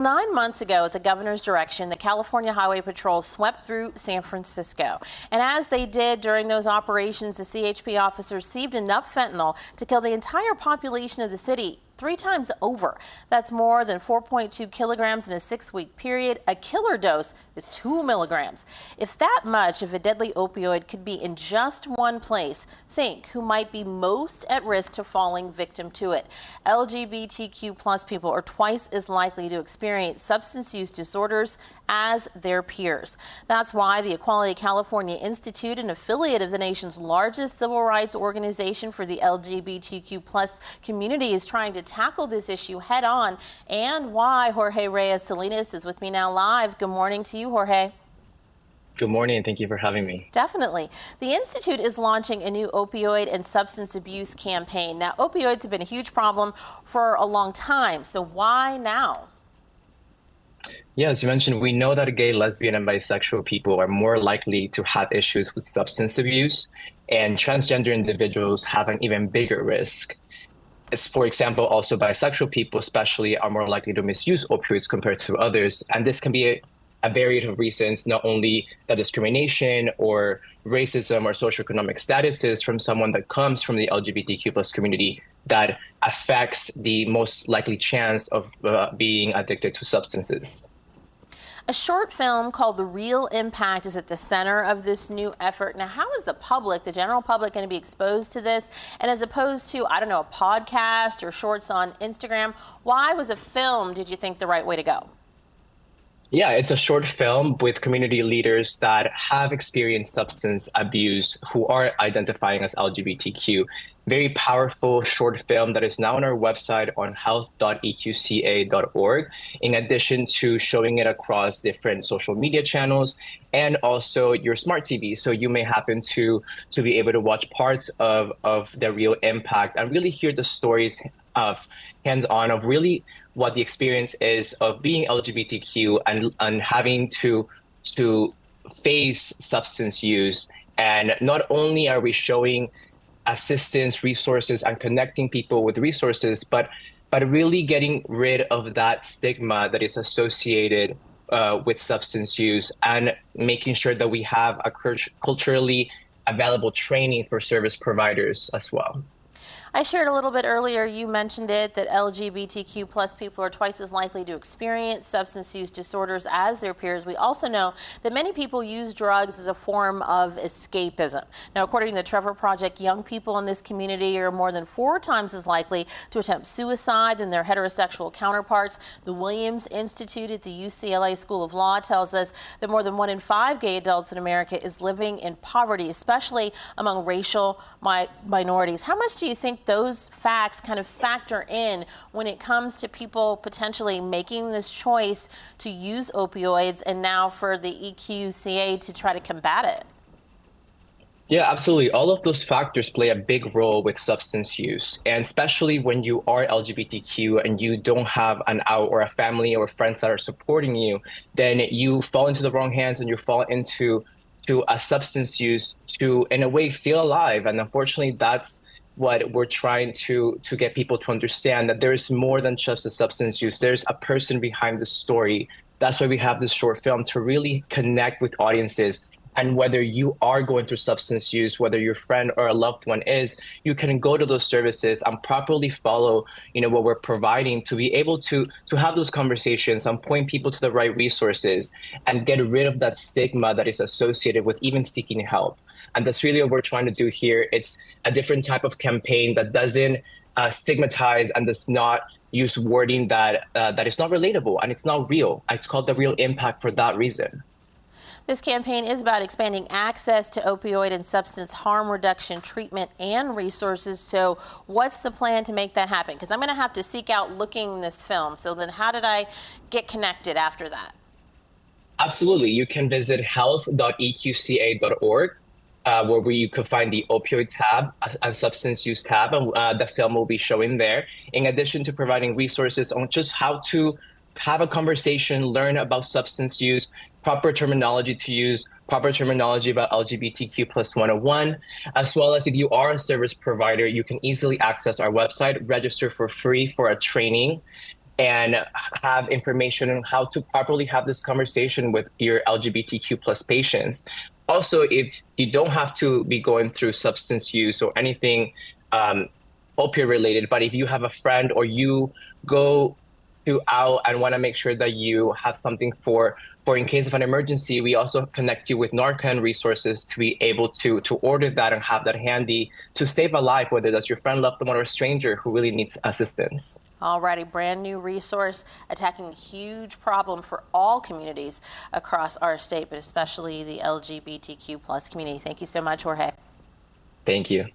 9 months ago, at the governor's direction, the California Highway Patrol swept through San Francisco. And as they did during those operations, the CHP officers seized enough fentanyl to kill the entire population of the city 3 times over. That's more than 4.2 kilograms in a 6-week period. A killer dose is 2 milligrams. If that much of a deadly opioid could be in just one place, think who might be most at risk to falling victim to it. LGBTQ plus people are twice as likely to experience substance use disorders as their peers. That's why the Equality California Institute, an affiliate of the nation's largest civil rights organization for the LGBTQ plus community, is trying to tackle this issue head on, and why Jorge Reyes Salinas is with me now live. Good morning to you, Jorge. Good morning, and thank you for having me. Definitely. The Institute is launching a new opioid and substance abuse campaign. Now, opioids have been a huge problem for a long time, so why now? Yeah, as you mentioned, we know that gay, lesbian, and bisexual people are more likely to have issues with substance abuse, and transgender individuals have an even bigger risk. For example, also bisexual people especially are more likely to misuse opioids compared to others. And this can be a variety of reasons, not only the discrimination or racism or socioeconomic statuses from someone that comes from the LGBTQ plus community that affects the most likely chance of being addicted to substances. A short film called The Real Impact is at the center of this new effort. Now, how is the public, the general public, going to be exposed to this? And as opposed to, I don't know, a podcast or shorts on Instagram, why was a film, did you think, the right way to go? Yeah, it's a short film with community leaders that have experienced substance abuse who are identifying as LGBTQ. Very powerful short film that is now on our website on health.eqca.org, in addition to showing it across different social media channels and also your smart TV. So you may happen to be able to watch parts of The Real Impact and really hear the stories of hands-on of really what the experience is of being LGBTQ and having to face substance use. And not only are we showing assistance, resources, and connecting people with resources, but really getting rid of that stigma that is associated with substance use and making sure that we have a culturally available training for service providers as well. I shared a little bit earlier, you mentioned it, that LGBTQ plus people are twice as likely to experience substance use disorders as their peers. We also know that many people use drugs as a form of escapism. Now, according to the Trevor Project, young people in this community are more than 4 times as likely to attempt suicide than their heterosexual counterparts. The Williams Institute at the UCLA School of Law tells us that more than 1 in 5 gay adults in America is living in poverty, especially among racial minorities. How much do you think those facts kind of factor in when it comes to people potentially making this choice to use opioids and now for the EQCA to try to combat it? Yeah, absolutely. All of those factors play a big role with substance use, and especially when you are LGBTQ and you don't have an out or a family or friends that are supporting you, then you fall into the wrong hands and you fall into a substance use to, in a way, feel alive. And unfortunately, that's what we're trying to get people to understand, that there's more than just a substance use. There's a person behind the story. That's why we have this short film, to really connect with audiences. And whether you are going through substance use, whether your friend or a loved one is, you can go to those services and properly follow, what we're providing to be able to have those conversations and point people to the right resources and get rid of that stigma that is associated with even seeking help. And that's really what we're trying to do here. It's a different type of campaign that doesn't stigmatize and does not use wording that is not relatable and it's not real. It's called The Real Impact for that reason. This campaign is about expanding access to opioid and substance harm reduction treatment and resources. So what's the plan to make that happen? Because I'm going to have to seek out looking this film. So then how did I get connected after that? Absolutely. You can visit health.eqca.org. Where you can find the opioid tab and substance use tab, and the film will be showing there, in addition to providing resources on just how to have a conversation, learn about substance use, proper terminology to use, proper terminology about LGBTQ plus 101, as well as if you are a service provider, you can easily access our website, register for free for a training, and have information on how to properly have this conversation with your LGBTQ plus patients. Also, you don't have to be going through substance use or anything opioid related, but if you have a friend or you go out and want to make sure that you have something for in case of an emergency, we also connect you with Narcan resources to be able to order that and have that handy to save a life, whether that's your friend, loved one, or a stranger who really needs assistance. Alrighty, brand new resource attacking a huge problem for all communities across our state, but especially the LGBTQ plus community. Thank you so much, Jorge. Thank you.